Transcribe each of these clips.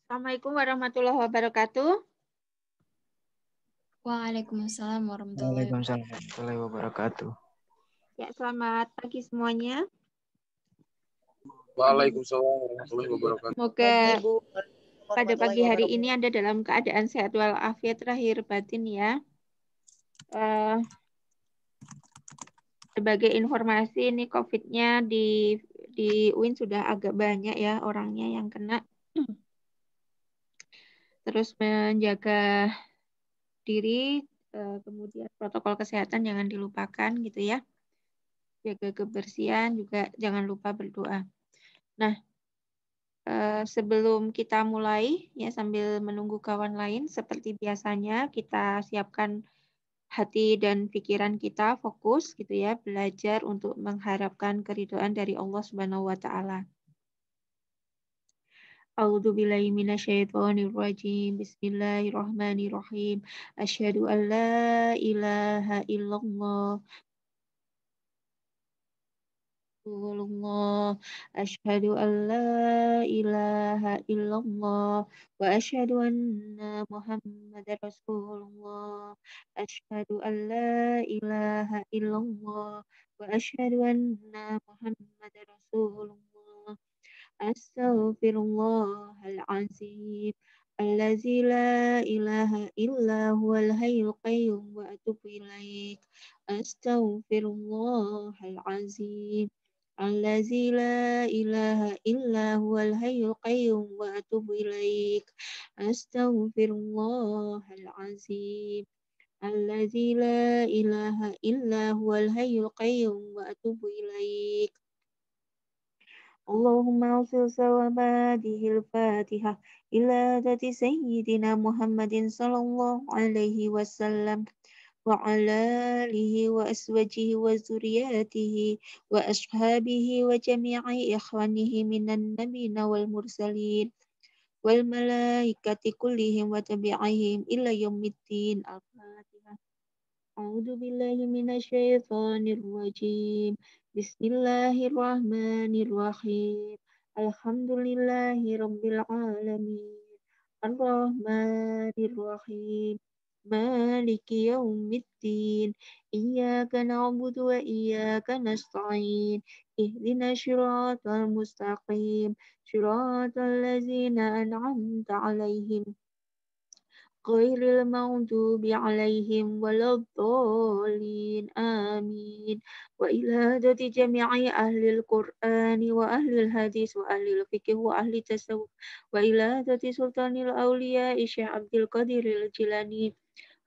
Assalamualaikum warahmatullahi wabarakatuh. Waalaikumsalam warahmatullahi wabarakatuh. Ya, selamat pagi semuanya. Waalaikumsalam warahmatullahi wabarakatuh. Semoga pada pagi hari ini Anda dalam keadaan sehat walafiat lahir batin ya. Sebagai informasi ini COVID-nya di UIN sudah agak banyak ya orangnya yang kena. Terus menjaga diri, kemudian protokol kesehatan jangan dilupakan gitu ya. Jaga kebersihan juga jangan lupa berdoa. Nah, sebelum kita mulai ya sambil menunggu kawan lain seperti biasanya kita siapkan hati dan pikiran kita fokus gitu ya belajar untuk mengharapkan keridhaan dari Allah Subhanahu wa taala. A'udzu billahi minasyaitonir rajim. Bismillahirrahmanirrahim. Asyhadu an la ilaha illallah Rasulullah. Asyhadu an la ilaha illallah wa asyhadu anna Muhammadar Rasulullah. Asyhadu an la ilaha illallah wa asyhadu anna Muhammadar Rasulullah. Astaghfirullahal azim allazi la ilaha illa huwal hayyul qayyum wa atubu ilaik. Astaghfirullahal azim allazi la ilaha illa huwal hayyul qayyum wa atubu ilaik. Astaghfirullahal azim allazi la ilaha illa huwal hayyul qayyum wa atubu ilaik. Allahumma ufil sawabadihil fatihah ila dati sayyidina Muhammadin sallallahu alaihi wasallam wa ala alihi wa aswajihi wa zuriyatihi wa ashabihi wa jami'i ikhwanihi minan nabiyina wal mursalin wal malaikati kullihim wa tabi'ihim ila yaumiddin. Al-Fatihah. A'udzu billahi minasyaitonir rajim. Bismillahirrahmanirrahim. Alhamdulillahi rabbil alamin. Ar-Rahmanir-Rahim. Maliki yaumiddin. Iyyaka na'budu wa iyyaka nasta'in. Ihdinas siratal mustaqim. Siratal ladzina an'amta 'alaihim ghairil maghdubi 'alaihim waladdallin. Amin. Wa ila hadati jami'i ahlil Qur'ani wa ahlil hadis wa ahlil fiqh wa ahli tasawuf wa ila hadati sultanil awliya Syekh Abdul Qadiril Jilani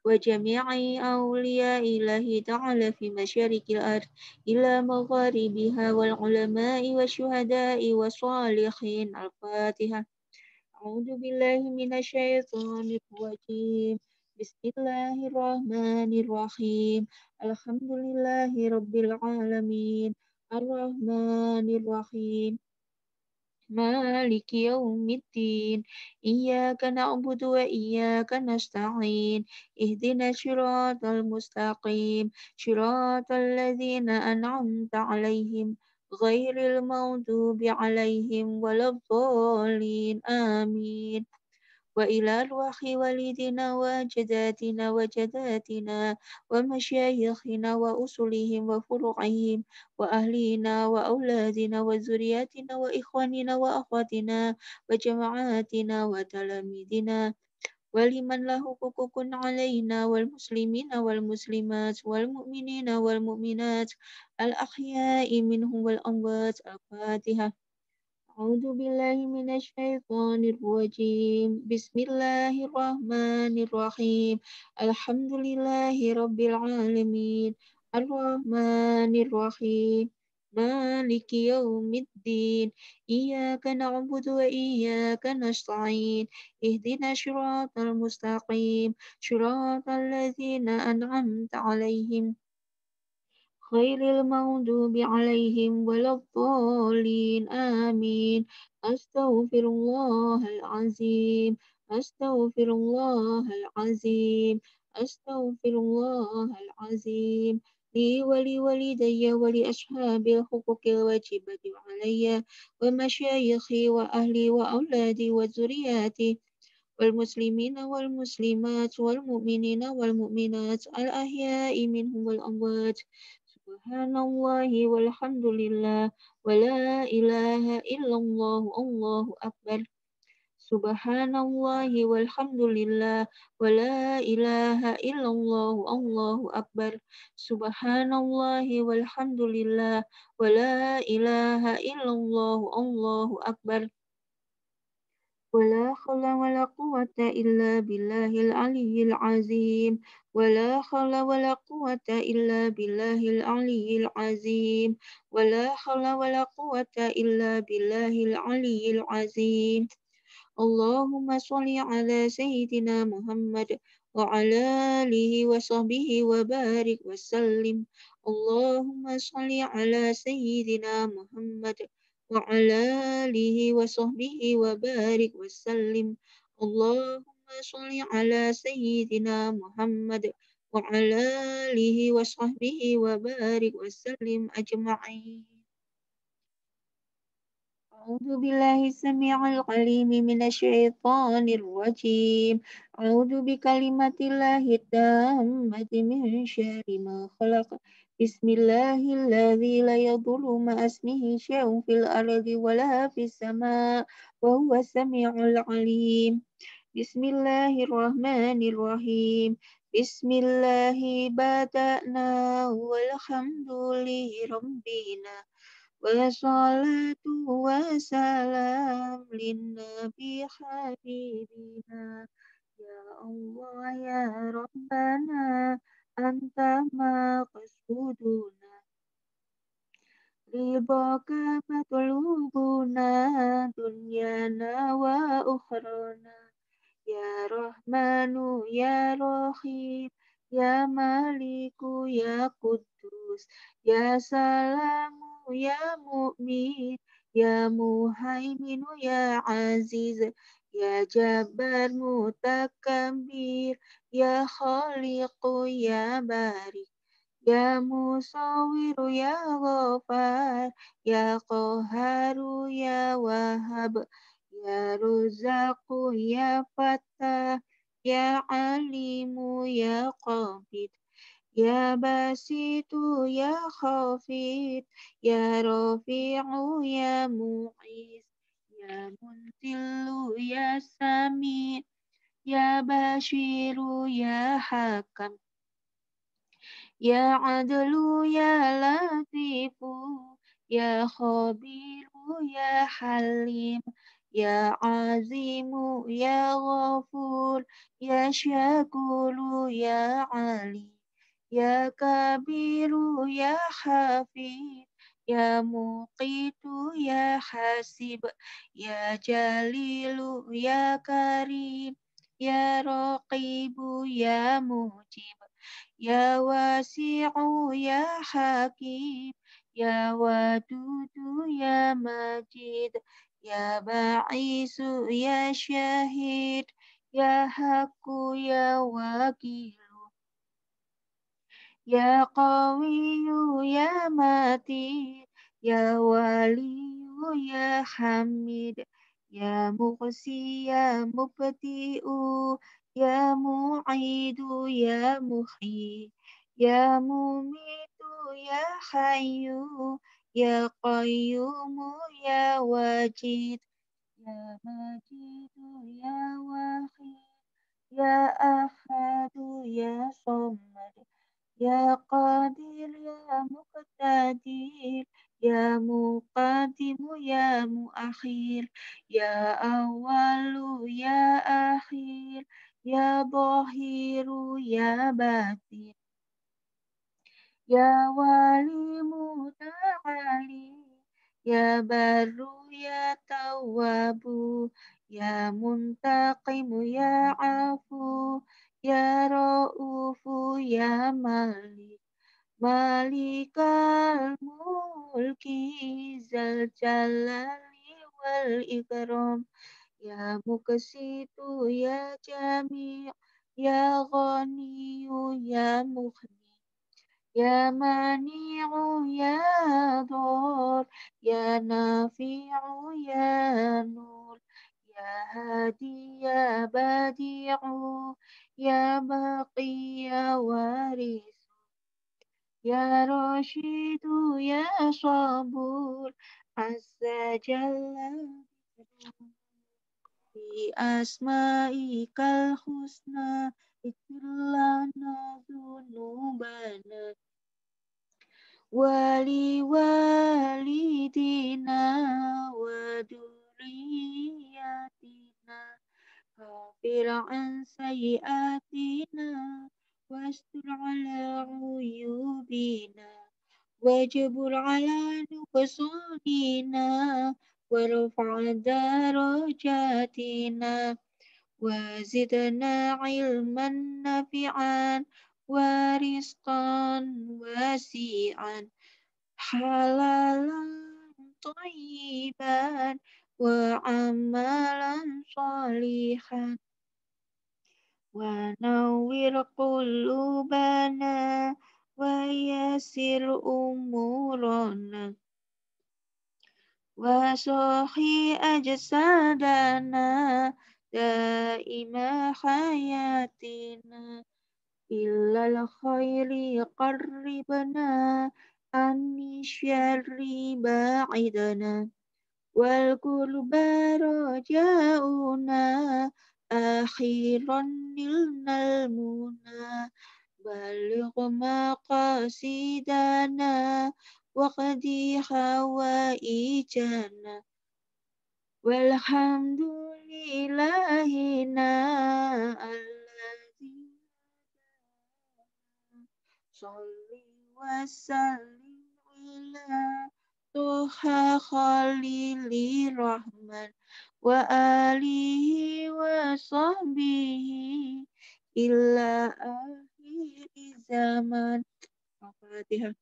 wa jami'i awliya ilahi ta'ala fi masyarikil ard ila magharibiha wal ulama'i wa syuhada'i wa salihin. Al-Fatihah. A'udzu billahi minasyaitonir rajim. Bismillahirrahmanirrahim. Alhamdulillahi rabbil alamin. Ar-Rahmanir-Rahim. Maliki yaumiddin. Iyyaka na'budu wa iyyaka nasta'in. Ihdinas siratal mustaqim. Siratal ladzina an'amta 'alaihim ghairil maghdubi 'alaihim waladdallin. Amin. Wa ila arwahi walidina wa jadatina wa jadatina wa masyayikhina wa usulihim wa furu'ihim wa ahlina wa auladina wa zuriyatina wa ikhwanina wa akhwatina wa jama'atina wa talamidina waliman lahu hukukun alaina wal muslimina wal muslimat wal mu'minina wal mu'minat al ahya'i minhum wal amwat. Al-Fatihah. A'udzu billahi minasyaitonir rajim. Bismillahirrahmanirrahim. Alhamdulillahi rabbil alamin. Ar-Rahmanir-Rahim. Maliki yaumiddin. Iyyaka na'budu wa iyyaka nasta'in. Ihdinas siratal mustaqim. Siratal ladzina an'amta 'alaihim ghairil maghdubi 'alaihim waladdallin. Amin. Astaghfirullahal azim. Astaghfirullahal azim. Astaghfirullahal azim. لي ولوالدي ولأصحاب الحقوق الواجبة علي ومشايخي وأهلي وأولادي وذرياتي والمسلمين والمسلمات والمؤمنين والمؤمنات الأحياء منهم والأموات سبحان الله والحمد لله ولا إله إلا الله الله أكبر سبحان الله والحمد لله ولا إله إلا الله الله أكبر سبحان الله والحمد لله ولا إله إلا الله الله أكبر ولا حول ولا قوة إلا بالله العلي العظيم ولا حول ولا قوة إلا بالله العلي العظيم ولا حول ولا قوة إلا بالله العلي العظيم اللهم صل على سيدنا محمد وعلى آله وصحبه وبارك وسلم اللهم صل على سيدنا محمد وعلى آله وصحبه وبارك وسلم اللهم صل على سيدنا محمد وعلى آله وصحبه وبارك وسلم أجمعين أعوذ بالله السميع العليم من الشيطان الرجيم أعوذ بكلمات الله التامة من شر ما خلق بسم الله الذي لا يضر مع اسمه شيء في الأرض ولا في السماء وهو السميع العليم بسم الله الرحمن الرحيم بسم الله بدأنا والحمد لله ربنا والصلاة والسلام للنبي حبيبنا يا الله يا ربنا أنت مقصودنا رضاك مطلوبنا دنيانا وأخرانا يا رحمن يا رحيم يا مالك يا قدوس يا سلام يا مؤمن يا مهيمن يا عزيز يا جبار متكبر يا خالق يا بارئ يا مصور يا غفار يا قهار يا وهاب يا رزاق يا فتاح يا عليم يا قابض يا باسط يا خافض يا رفيع يا معيز يا منزل يا سميع يا بشير يا حكم يا عدل يا لطيف يا خبير يا حليم يا عظيم يا غفور يا شكور يا عليم يا كبير يا حفيظ يا مقيت يا حاسب يا جليل يا كريم يا رقيب يا مجيب يا واسع يا حكيم يا ودود يا مجيد يا باعث يا شهيد يا حق يا وكيل يا قوي يا متين يا ولي يا حميد يا مغسي يا مبدئ يا معيد يا محيي يا مميت يا حي يا قيوم يا واجد يا مجيد يا واحد يا أحد يا صمد يا قادر يا مقتدر يا مقدم يا مؤخر يا أول يا أخير يا ظاهر يا باطن يا ولي متعالي يا بر يا تواب يا منتقم يا عفو يا رؤوف يا مالك مالك الملك ذا الجلال والإكرام يا مقسط يا جميع يا غني يا مغني يا مانع يا ضار يا نافع يا نور يا هادي يا بديع يا باقي يا وارث يا رشيد يا صبور عز جل بأسمائك الحسنى اغفر لنا ذنوبنا ولوالدينا وذرياتنا كفر عن سيئاتنا واستر على عيوبنا واجبر على نقصاننا وارفع درجاتنا وزدنا علما نافعا ورزقا واسعا حلالا طيبا وعملا صالحا ونور قلوبنا ويسر أمورنا وصحي أجسادنا دائم حياتنا إلا الخير قربنا عن الشر باعدنا والقرب رجاؤنا أخيرا نلنا المنى بلغ مقاصدنا وقد حوائجنا والحمد لله الذي صل وسلم على طه خليل الرحمن وآله وصحبه إلى آخر الزمان. الفاتحة.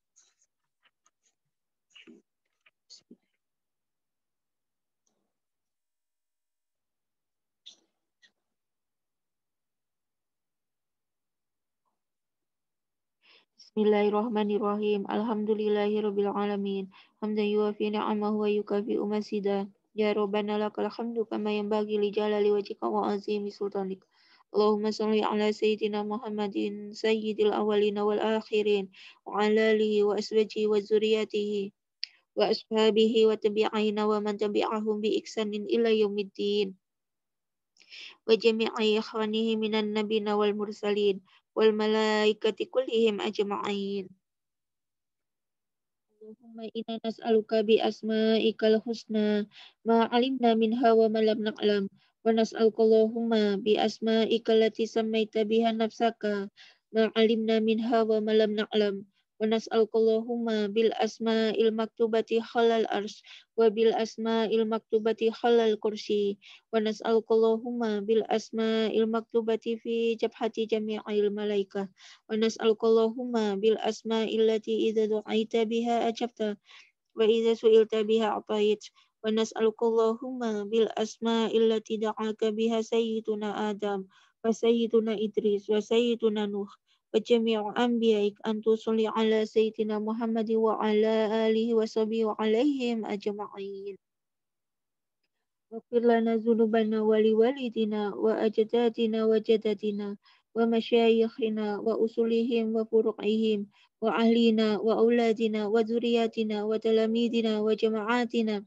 Bismillahirrahmanirrahim. Alhamdulillahirabbil alamin. Hamdan yuwafi ni'amahu wa yukafi'u masidah. Ya Rabbana lakal hamdu kama yanbaghi li jalali wajhika wa azimi sultanik. Allahumma shalli ala sayyidina Muhammadin sayyidil awwalin wal akhirin wa ala alihi wa azwajihi wa dzurriyyatihi wa ashabihi wa tabi'ina wa man tabi'ahum bi ihsanin ila yaumiddin. Wa jami'i ikhwanihi minan nabiyina wal mursalin wal malaikati kullihim ajma'in. Allahumma inna nas'aluka bi asma'ikal husna ma 'alimna minha wa ma lam na'lam wa nas'aluka Allahumma bi asma'ikal lati sammaita biha nafsaka ma 'alimna minha wa ma lam na'lam wa nas'aluka Allahumma bil asma'il maktubati halal arsh wa bil asma'il maktubati halal kursi wa nas'aluka Allahumma bil asma'il maktubati fi jabhati jami'il malaikah wa nas'aluka Allahumma bil asma'il lati idza du'aita biha ajabta wa idza su'ilta biha atait wa nas'aluka Allahumma bil asma'il lati da'aka biha sayyiduna Adam wa sayyiduna Idris wa sayyiduna Nuh wa jami'u anbiya'ik an tusalli ala sayyidina Muhammad wa ala alihi wa sahbihi wa alaihim ajma'in. واغفر لنا ذنوبنا ولوالدنا وأجدادنا وجدتنا ومشايخنا وأصولهم وفروعهم وأهلنا وأولادنا وذرياتنا وتلاميذنا وجماعاتنا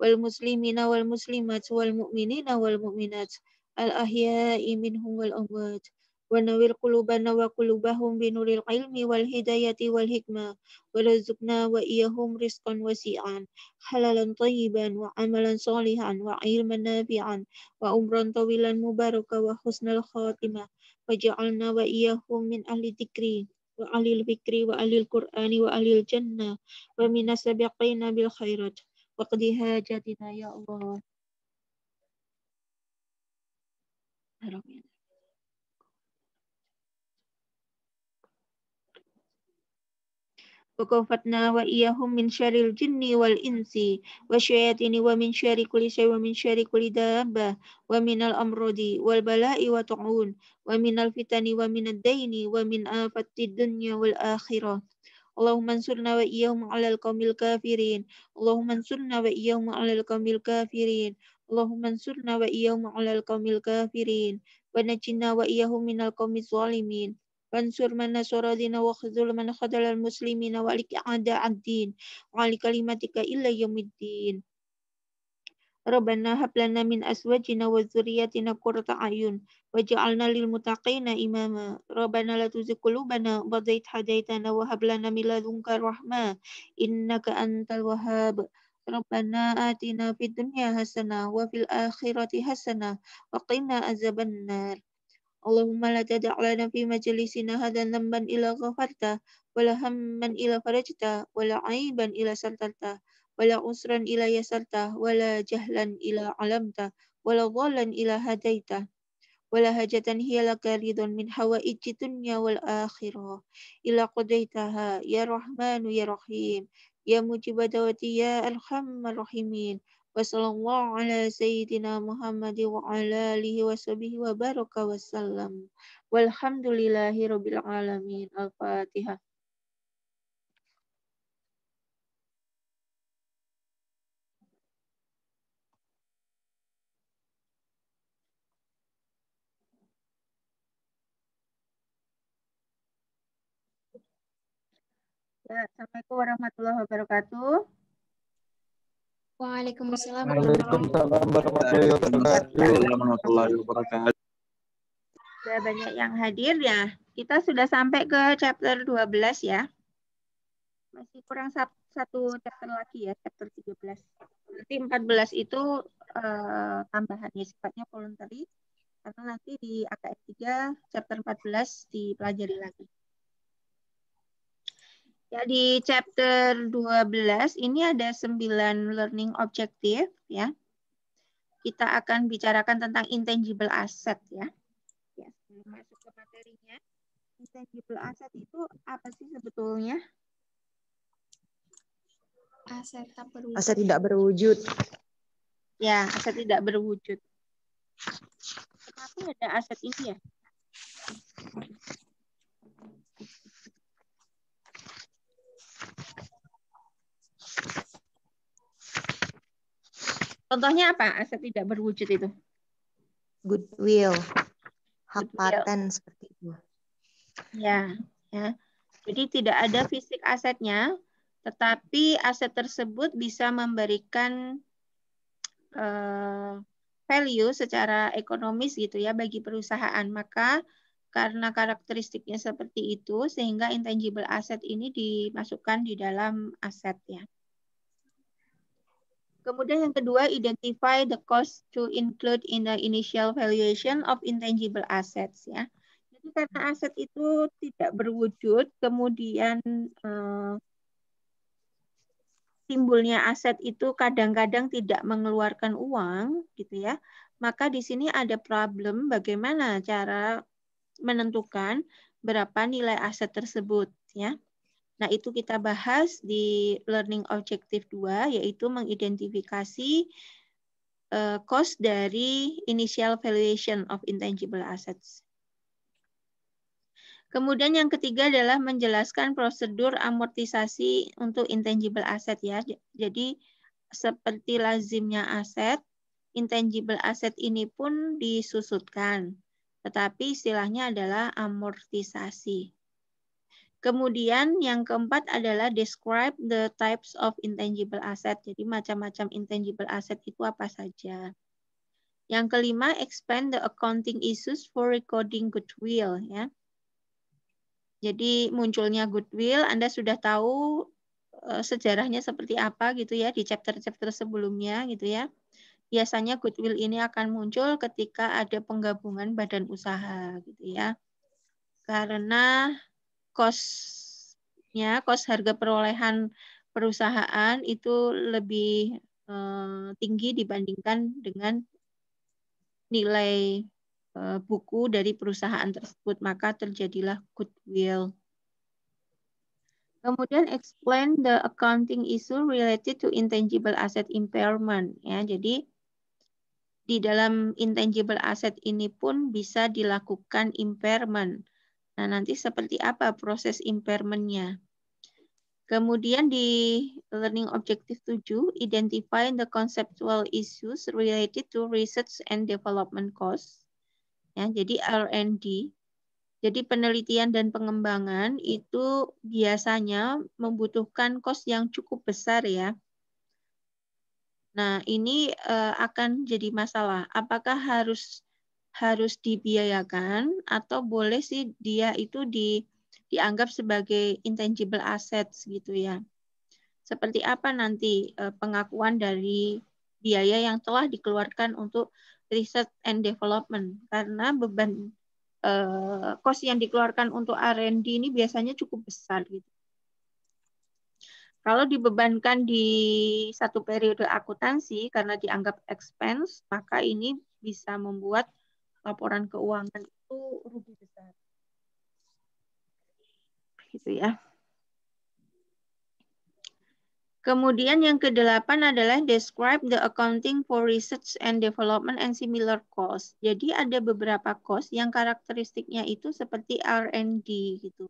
والمسلمين والمسلمات والمؤمنين والمؤمنات الأحياء منهم والأموات ونور قلوبنا وقلوبهم بنور العلم والهداية والحكمة ورزقنا وإياهم رزقا واسعا حلالا طيبا وعملا صالحا وعلما نافعا وعمرا طويلا مباركا وحسن الخاتمة وجعلنا وإياهم من أهل الذكر وأهل الفكر وأهل القرآن وأهل الجنة ومن السابقين بالخيرات وقد حاجاتنا يا الله. وكفتنا وإياهم من شر الجن والإنس والشياطين ومن شر كل شيء ومن شر كل دابة ومن الأمراض والبلاء وطاعون ومن الفتن ومن الدين ومن آفات الدنيا والآخرة اللهم انصرنا وإياهم على القوم الكافرين اللهم انصرنا وإياهم على القوم الكافرين اللهم انصرنا وإياهم على القوم الكافرين ونجنا وإياهم من القوم الظالمين وانصر من نصر دينه وخذل من خذل المسلمين وعليك أعداء الدين وعلى كلمتك إلى يوم الدين ربنا هب لنا من أزواجنا وذرياتنا قرة أعين واجعلنا للمتقين إماما ربنا لا تزغ قلوبنا بعد إذ هديتنا وهب لنا من لدنك رحمة إنك أنت الوهاب ربنا آتنا في الدنيا حسنة وفي الآخرة حسنة وقنا عذاب النار اللهم لا تدع لنا في مجلسنا هذا ذنبا إلا غفرته ولا هما إلا فرجته ولا عيبا إلا سترته ولا عسرا إلا يسرته ولا جهلا إلا علمته ولا ضالا إلا هديته ولا حاجة هي لك رضا من حوائج الدنيا والآخرة إلا قضيتها يا رحمن يا رحيم يا مجيب دعوتي يا أرحم الراحمين وصلى الله على سيدنا محمد وعلى آله وصحبه وبارك وسلم والحمد لله رب العالمين الفاتحة. Ya, Assalamualaikum warahmatullahi wabarakatuh. Waalaikumsalam Waalaikumsalam warahmatullahi wabarakatuh. Warahmatullahi wabarakatuh. Sudah banyak yang hadir ya. Kita sudah sampai ke chapter 12 ya. Masih kurang satu chapter lagi ya, chapter 13. Nanti 14 itu tambahannya sifatnya voluntary. Karena nanti di AKF 3 chapter 14 dipelajari lagi. Ya, di chapter 12 ini ada 9 learning objective ya. Kita akan bicarakan tentang intangible asset ya. Ya, sebelum masuk ke materinya. Intangible asset itu apa sih sebetulnya? Aset tak berwujud. Aset tidak berwujud. Ya, aset tidak berwujud. Kenapa ada aset ini ya? Contohnya apa aset tidak berwujud itu? Goodwill. Hak Goodwill. paten seperti itu. Ya, ya. Jadi tidak ada fisik asetnya, tetapi aset tersebut bisa memberikan value secara ekonomis gitu ya bagi perusahaan. Maka karena karakteristiknya seperti itu, sehingga intangible asset ini dimasukkan di dalam aset ya. Kemudian yang kedua, identify the cost to include in the initial valuation of intangible assets ya. Jadi karena aset itu tidak berwujud, kemudian timbulnya aset itu kadang-kadang tidak mengeluarkan uang gitu ya. Maka di sini ada problem bagaimana cara menentukan berapa nilai aset tersebut ya. Nah, itu kita bahas di learning objective 2 yaitu mengidentifikasi cost dari initial valuation of intangible assets. Kemudian yang ketiga adalah menjelaskan prosedur amortisasi untuk intangible asset ya. Jadi seperti lazimnya aset, intangible asset ini pun disusutkan. Tetapi istilahnya adalah amortisasi. Kemudian yang keempat adalah describe the types of intangible asset. Jadi macam-macam intangible asset itu apa saja. Yang kelima, expand the accounting issues for recording goodwill ya. Jadi munculnya goodwill, Anda sudah tahu sejarahnya seperti apa gitu ya di chapter-chapter sebelumnya gitu ya. Biasanya goodwill ini akan muncul ketika ada penggabungan badan usaha gitu ya. Karena cost harga perolehan perusahaan itu lebih tinggi dibandingkan dengan nilai buku dari perusahaan tersebut, maka terjadilah goodwill. Kemudian explain the accounting issue related to intangible asset impairment. Ya, jadi di dalam intangible asset ini pun bisa dilakukan impairment. Nah, nanti seperti apa proses impairment-nya? Kemudian di learning objective 7, identify the conceptual issues related to research and development costs. Ya, jadi R&D. Jadi penelitian dan pengembangan itu biasanya membutuhkan kos yang cukup besar ya. Nah, ini akan jadi masalah. Apakah harus dibiayakan atau boleh sih dia itu dianggap sebagai intangible assets gitu ya. Seperti apa nanti pengakuan dari biaya yang telah dikeluarkan untuk research and development, karena beban kos yang dikeluarkan untuk R&D ini biasanya cukup besar gitu. Kalau dibebankan di satu periode akuntansi karena dianggap expense, maka ini bisa membuat laporan keuangan itu rugi besar. Gitu ya. Kemudian yang ke-8 adalah describe the accounting for research and development and similar costs. Jadi ada beberapa cost yang karakteristiknya itu seperti R&D gitu.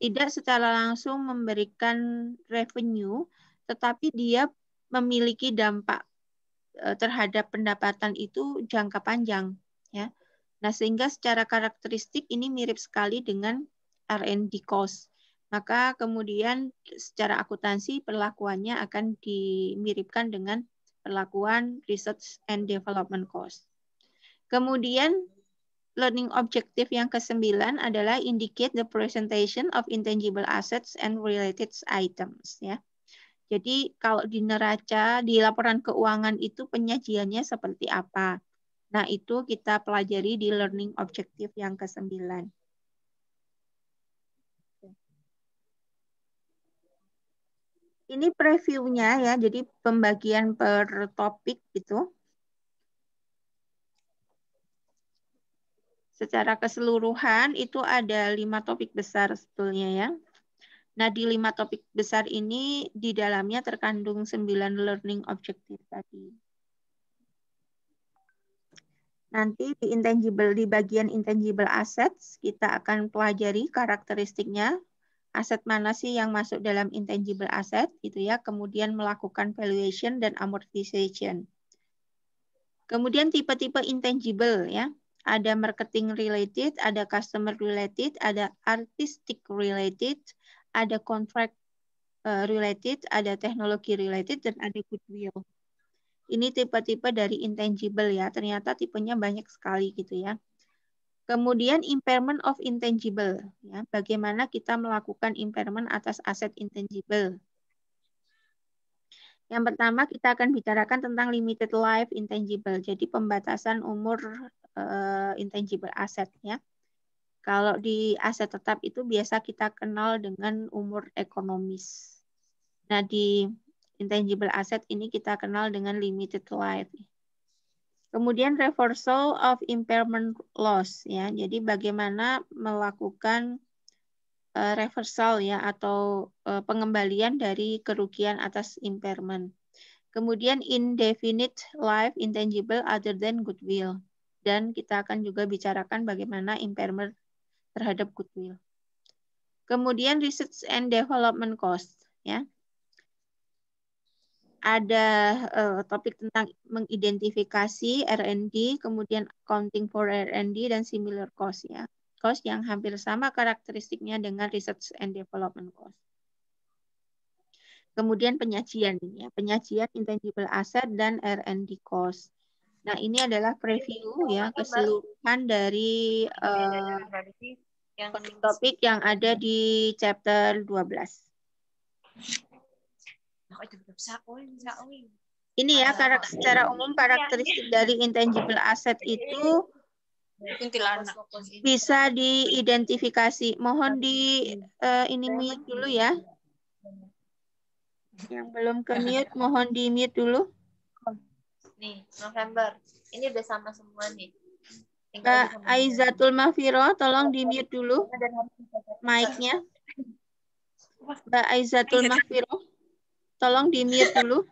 Tidak secara langsung memberikan revenue, tetapi dia memiliki dampak terhadap pendapatan itu jangka panjang. Ya. Nah, sehingga secara karakteristik ini mirip sekali dengan R&D cost. Maka kemudian secara akuntansi perlakuannya akan dimiripkan dengan perlakuan research and development cost. Kemudian learning objective yang ke-9 adalah indicate the presentation of intangible assets and related items ya. Jadi kalau di neraca, di laporan keuangan itu penyajiannya seperti apa. Nah, itu kita pelajari di learning objective yang ke-9. Ini previewnya ya, jadi pembagian per topik gitu. Secara keseluruhan itu ada 5 topik besar sebetulnya ya. Nah, di 5 topik besar ini di dalamnya terkandung 9 learning objective tadi. Nanti di bagian intangible assets kita akan pelajari karakteristiknya. Aset mana sih yang masuk dalam intangible asset gitu ya. Kemudian melakukan valuation dan amortization. Kemudian tipe-tipe intangible ya. Ada marketing related, ada customer related, ada artistic related, ada contract related, ada teknologi related, dan ada goodwill. Ini tipe-tipe dari intangible ya. Ternyata tipenya banyak sekali gitu ya. Kemudian impairment of intangible. Ya. Bagaimana kita melakukan impairment atas aset intangible. Yang pertama kita akan bicarakan tentang limited life intangible. Jadi pembatasan umur intangible asset ya. Kalau di aset tetap itu biasa kita kenal dengan umur ekonomis. Nah, di intangible asset ini kita kenal dengan limited life. Kemudian reversal of impairment loss ya. Jadi bagaimana melakukan reversal ya atau pengembalian dari kerugian atas impairment. Kemudian indefinite life intangible other than goodwill. Dan kita akan juga bicarakan bagaimana impairment terhadap goodwill. Kemudian research and development cost ya. Ada topik tentang mengidentifikasi R&D, kemudian accounting for R&D dan similar cost ya. Cost yang hampir sama karakteristiknya dengan research and development cost. Kemudian penyajian ya, penyajian intangible asset dan R&D cost. Nah, ini adalah preview ya keseluruhan dari topik yang ada di chapter 12. Ini ya secara umum karakteristik dari intangible asset itu bisa diidentifikasi. Mohon ini mute dulu ya. Yang belum ke mute mohon di mute dulu. Nih, November. Ini udah sama semua nih. Kak Aizatul Mahfiro, tolong di mute dulu mic-nya. Mbak Aizatul Mahfiroh, tolong di-mute dulu.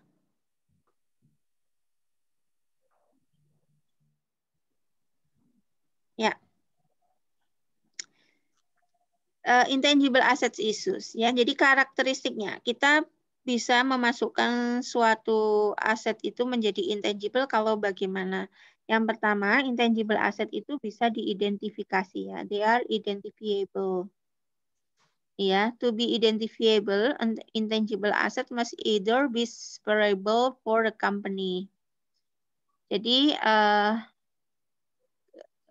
Ya. Intangible assets issues ya. Jadi karakteristiknya kita bisa memasukkan suatu aset itu menjadi intangible kalau bagaimana. Yang pertama, intangible asset itu bisa diidentifikasi ya. They are identifiable. Ya, to be identifiable, an intangible asset must either be separable for the company. Jadi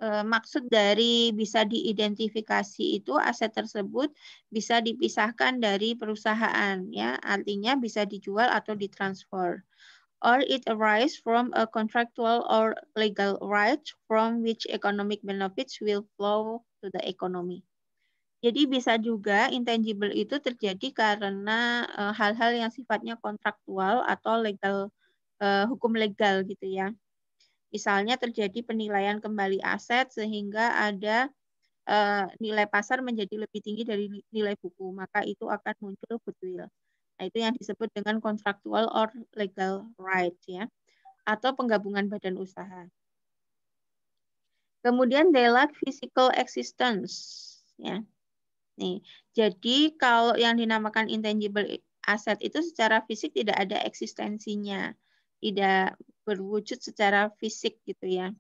maksud dari bisa diidentifikasi itu aset tersebut bisa dipisahkan dari perusahaan ya, artinya bisa dijual atau ditransfer. Or it arise from a contractual or legal right from which economic benefits will flow to the economy. Jadi bisa juga intangible itu terjadi karena hal-hal yang sifatnya kontraktual atau legal, hukum legal gitu ya. Misalnya terjadi penilaian kembali aset sehingga ada nilai pasar menjadi lebih tinggi dari nilai buku, maka itu akan muncul goodwill. Nah, itu yang disebut dengan contractual or legal right ya, atau penggabungan badan usaha. Kemudian they lack physical existence ya. Nih, jadi kalau yang dinamakan intangible asset itu secara fisik tidak ada eksistensinya, tidak berwujud secara fisik gitu ya.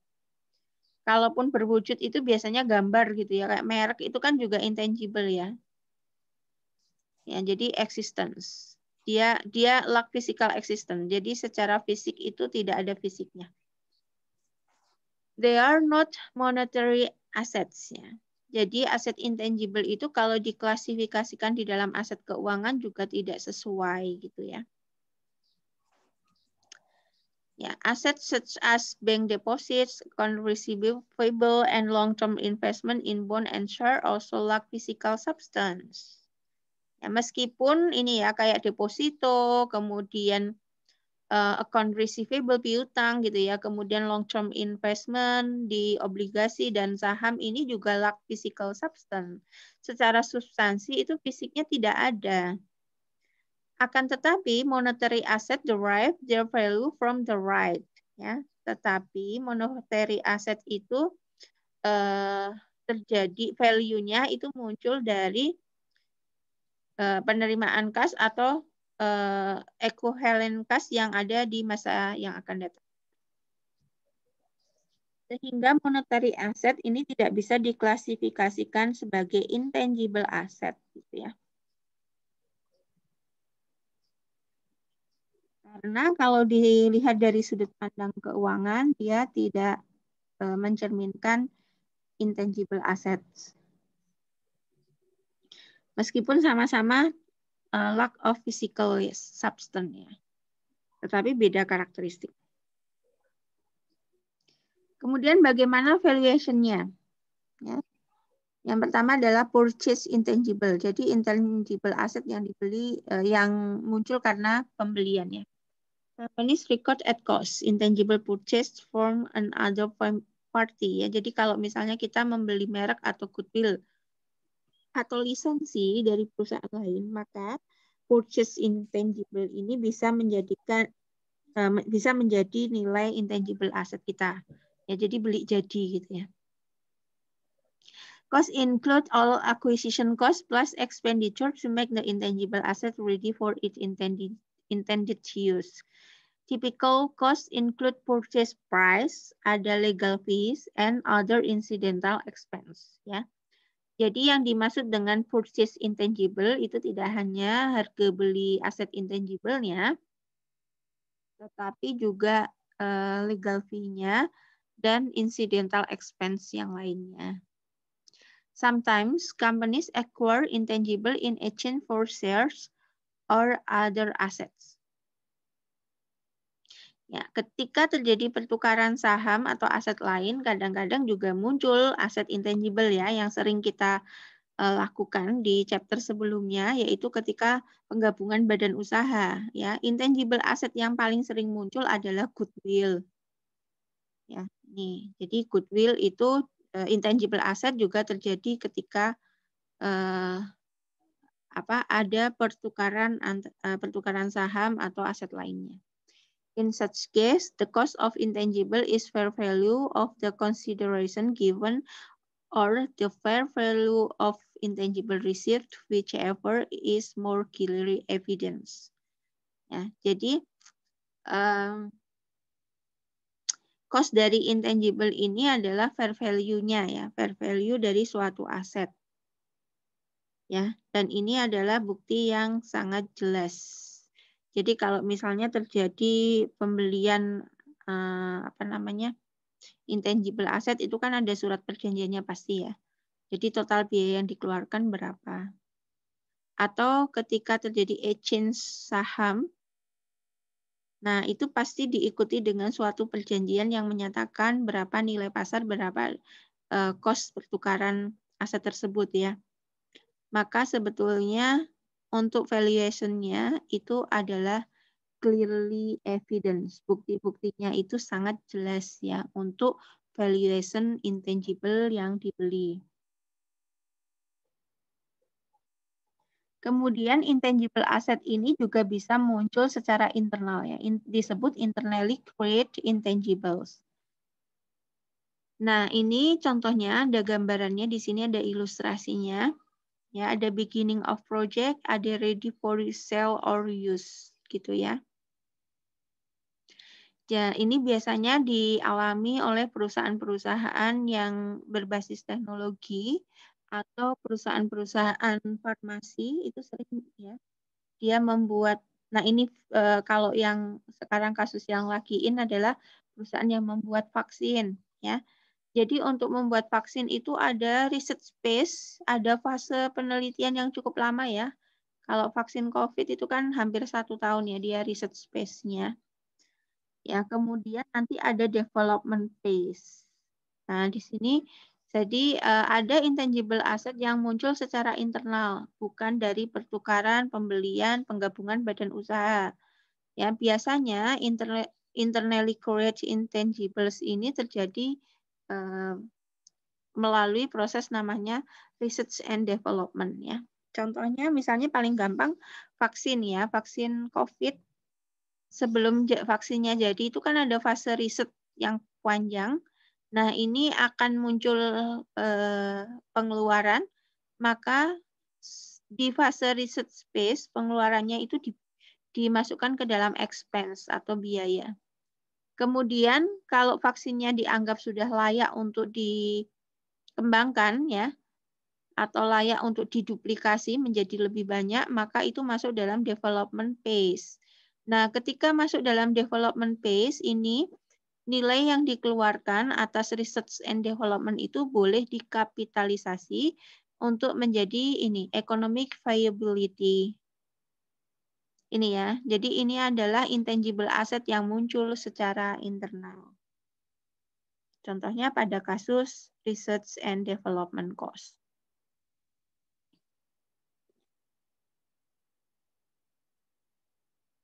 Kalaupun berwujud itu biasanya gambar gitu ya, kayak merek itu kan juga intangible ya. Ya, jadi existence. Dia lack physical existence. Jadi secara fisik itu tidak ada fisiknya. They are not monetary assets ya. Jadi aset intangible itu kalau diklasifikasikan di dalam aset keuangan juga tidak sesuai gitu ya. Ya, assets such as bank deposits, account receivable, and long-term investment in bond and share also lack physical substance. Ya, meskipun ini ya kayak deposito, kemudian account receivable piutang gitu ya, kemudian long-term investment di obligasi dan saham ini juga lack physical substance. Secara substansi itu fisiknya tidak ada. Akan tetapi monetary asset derive their value from the right ya. Tetapi monetary asset itu terjadi value-nya itu muncul dari penerimaan kas atau equivalent kas yang ada di masa yang akan datang. Sehingga monetary asset ini tidak bisa diklasifikasikan sebagai intangible asset gitu ya. Karena kalau dilihat dari sudut pandang keuangan, dia tidak mencerminkan intangible assets. Meskipun sama-sama lack of physical substance ya. Tetapi beda karakteristik. Kemudian bagaimana valuation-nya? Ya. Yang pertama adalah purchase intangible. Jadi intangible asset yang dibeli yang muncul karena pembelian ya. Companies record at cost, intangible purchase from another party ya. Jadi kalau misalnya kita membeli merek atau goodwill atau lisensi dari perusahaan lain, maka purchase intangible ini bisa menjadi nilai intangible asset kita. Ya, jadi beli jadi gitu ya. Cost include all acquisition cost plus expenditure to make the intangible asset ready for its intended use. Typical costs include purchase price, ada legal fees, and other incidental expense. Ya. Jadi yang dimaksud dengan purchase intangible itu tidak hanya harga beli aset intangible-nya, tetapi juga legal fee-nya dan incidental expense yang lainnya. Sometimes companies acquire intangible in exchange for shares or other assets. Ya, ketika terjadi pertukaran saham atau aset lain, kadang-kadang juga muncul aset intangible ya yang sering kita lakukan di chapter sebelumnya, yaitu ketika penggabungan badan usaha. Ya, intangible asset yang paling sering muncul adalah goodwill. Ya, nih, jadi goodwill itu intangible asset juga terjadi ketika ada pertukaran saham atau aset lainnya. In such case, the cost of intangible is fair value of the consideration given or the fair value of intangible received, whichever is more clearly evidence. Ya, jadi cost dari intangible ini adalah fair value-nya ya, fair value dari suatu aset. Ya, dan ini adalah bukti yang sangat jelas. Jadi kalau misalnya terjadi pembelian intangible asset itu kan ada surat perjanjiannya pasti ya. Jadi total biaya yang dikeluarkan berapa? Atau ketika terjadi exchange saham, nah itu pasti diikuti dengan suatu perjanjian yang menyatakan berapa nilai pasar, berapa cost pertukaran aset tersebut ya. Maka sebetulnya untuk valuation-nya itu adalah clearly evidence. Bukti-buktinya itu sangat jelas ya untuk valuation intangible yang dibeli. Kemudian intangible asset ini juga bisa muncul secara internal ya, disebut internally created intangibles. Nah, ini contohnya ada gambarannya, di sini ada ilustrasinya. Ya, ada beginning of project, ada ready for sale or use gitu ya. Ya, ini biasanya dialami oleh perusahaan-perusahaan yang berbasis teknologi atau perusahaan-perusahaan farmasi itu sering ya. Dia membuat, nah ini kalau yang sekarang kasus yang lagi in adalah perusahaan yang membuat vaksin ya. Jadi untuk membuat vaksin itu ada research phase, ada fase penelitian yang cukup lama ya. Kalau vaksin COVID itu kan hampir 1 tahun ya dia research phase-nya. Ya, kemudian nanti ada development phase. Nah, di sini jadi ada intangible asset yang muncul secara internal, bukan dari pertukaran, pembelian, penggabungan badan usaha. Ya, biasanya internally created intangibles ini terjadi melalui proses namanya research and development ya. Contohnya misalnya paling gampang vaksin ya, vaksin COVID. Sebelum vaksinnya jadi itu kan ada fase riset yang panjang. Nah, ini akan muncul pengeluaran, maka di fase research phase pengeluarannya itu dimasukkan ke dalam expense atau biaya. Kemudian kalau vaksinnya dianggap sudah layak untuk dikembangkan ya, atau layak untuk diduplikasi menjadi lebih banyak, maka itu masuk dalam development phase. Nah, ketika masuk dalam development phase ini, nilai yang dikeluarkan atas research and development itu boleh dikapitalisasi untuk menjadi ini economic viability. Ini ya, jadi ini adalah intangible asset yang muncul secara internal. Contohnya pada kasus research and development cost.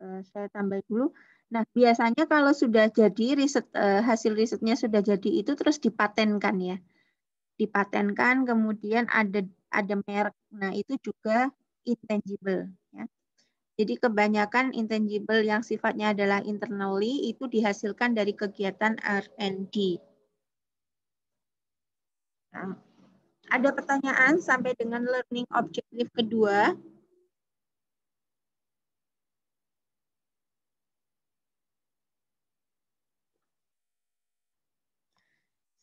Saya tambah dulu. Nah, biasanya kalau sudah jadi hasil risetnya sudah jadi itu terus dipatenkan ya. Dipatenkan kemudian ada merek. Nah, itu juga intangible ya. Jadi kebanyakan intangible yang sifatnya adalah internally itu dihasilkan dari kegiatan R&D. Nah, ada pertanyaan sampai dengan learning objective kedua.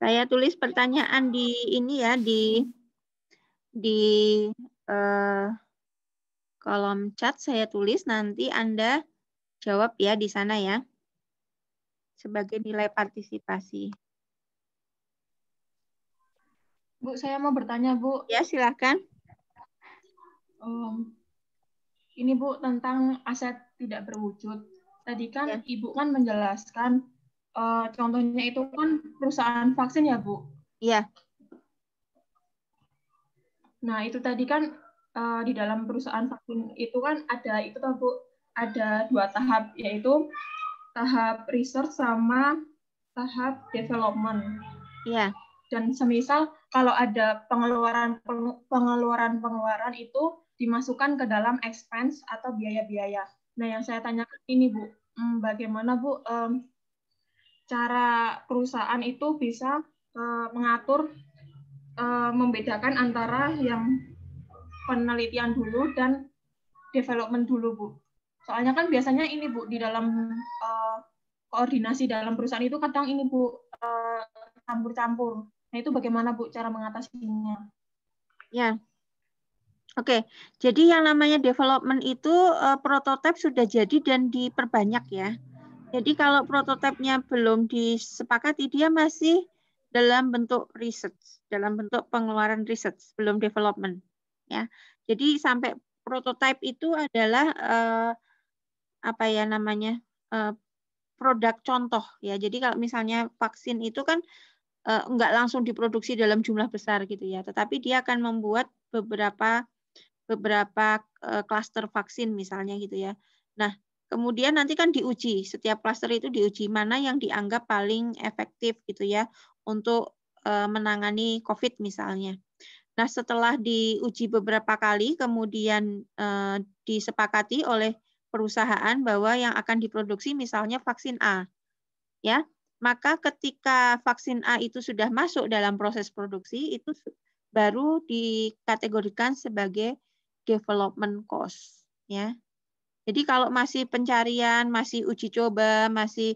Saya tulis pertanyaan di ini ya di kolom chat saya tulis, nanti Anda jawab ya di sana ya sebagai nilai partisipasi. Bu, saya mau bertanya, Bu. Ya, silakan. Ini Bu tentang aset tidak berwujud. Tadi kan Ya. Ibu kan menjelaskan contohnya itu kan perusahaan vaksin ya, Bu? Iya. Nah, itu tadi kan di dalam perusahaan vaksin itu kan ada itu toh, Bu, ada 2 tahap, yaitu tahap research sama tahap development. Iya. Dan semisal kalau ada pengeluaran itu dimasukkan ke dalam expense atau biaya-biaya. Nah, yang saya tanyakan ini, Bu, bagaimana, Bu, cara perusahaan itu bisa mengatur, membedakan antara yang penelitian dulu dan development dulu, Bu. Soalnya kan biasanya ini, Bu, di dalam koordinasi dalam perusahaan itu kadang ini, Bu, campur-campur. Nah, itu bagaimana, Bu, cara mengatasinya? Ya. Oke, jadi yang namanya development itu prototipe sudah jadi dan diperbanyak ya. Jadi kalau prototipenya belum disepakati, dia masih dalam bentuk research, dalam bentuk pengeluaran research, belum development. Ya, jadi sampai prototipe itu adalah apa ya namanya produk contoh ya. Jadi kalau misalnya vaksin itu kan enggak langsung diproduksi dalam jumlah besar gitu ya, tetapi dia akan membuat beberapa klaster vaksin misalnya gitu ya. Nah, kemudian nanti kan diuji, setiap klaster itu diuji mana yang dianggap paling efektif gitu ya untuk menangani COVID misalnya. Nah, setelah diuji beberapa kali, kemudian disepakati oleh perusahaan bahwa yang akan diproduksi misalnya vaksin A, ya, maka ketika vaksin A itu sudah masuk dalam proses produksi, itu baru dikategorikan sebagai development cost, ya. Jadi kalau masih pencarian, masih uji coba, masih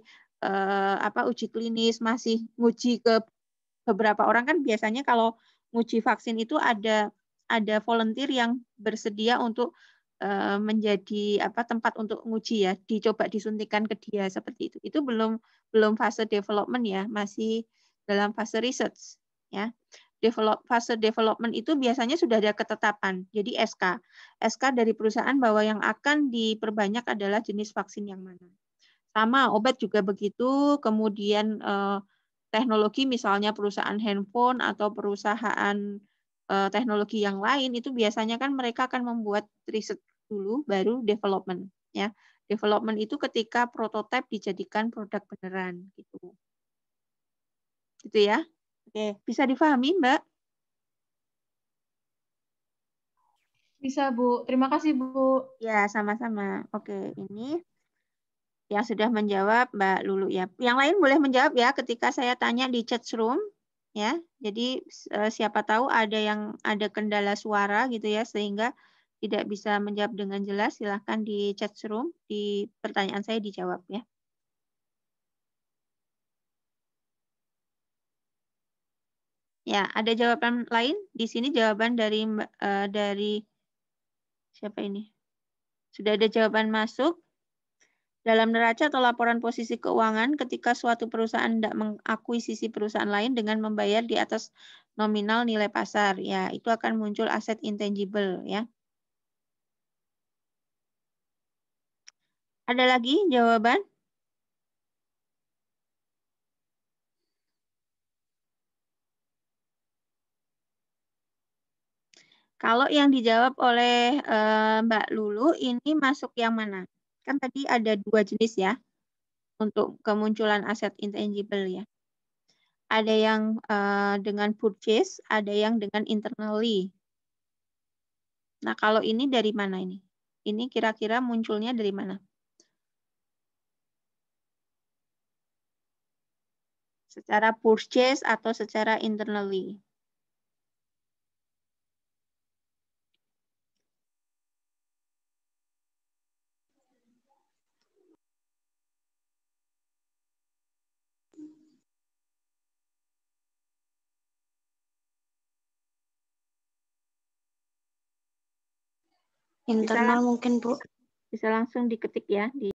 uji klinis, masih nguji ke beberapa orang kan biasanya kalau nguji vaksin itu ada volunteer yang bersedia untuk menjadi tempat untuk nguji ya, dicoba disuntikan ke dia seperti itu. Itu belum fase development ya, masih dalam fase research ya. Fase development itu biasanya sudah ada ketetapan. Jadi SK dari perusahaan bahwa yang akan diperbanyak adalah jenis vaksin yang mana. Sama obat juga begitu, kemudian teknologi misalnya perusahaan handphone atau perusahaan teknologi yang lain itu biasanya kan mereka akan membuat riset dulu baru development ya. Development itu ketika prototipe dijadikan produk beneran gitu. Gitu ya. Oke, bisa difahami, Mbak? Bisa, Bu. Terima kasih, Bu. Ya, sama-sama. Oke, ini yang sudah menjawab Mbak Lulu ya. Yang lain boleh menjawab ya ketika saya tanya di chat room ya. Jadi siapa tahu ada kendala suara gitu ya sehingga tidak bisa menjawab dengan jelas, silahkan di chat room di pertanyaan saya dijawab ya. Ya, ada jawaban lain? Di sini jawaban dari siapa ini? Sudah ada jawaban masuk. Dalam neraca atau laporan posisi keuangan, ketika suatu perusahaan tidak mengakuisisi perusahaan lain dengan membayar di atas nominal nilai pasar, ya itu akan muncul aset intangible ya. Ada lagi jawaban? Kalau yang dijawab oleh Mbak Lulu ini masuk yang mana? Kan tadi ada 2 jenis ya untuk kemunculan aset intangible ya. Ada yang dengan purchase, ada yang dengan internally. Nah, kalau ini dari mana ini? Ini kira-kira munculnya dari mana? Secara purchase atau secara internally? Internal mungkin, Bu. Bisa langsung diketik ya di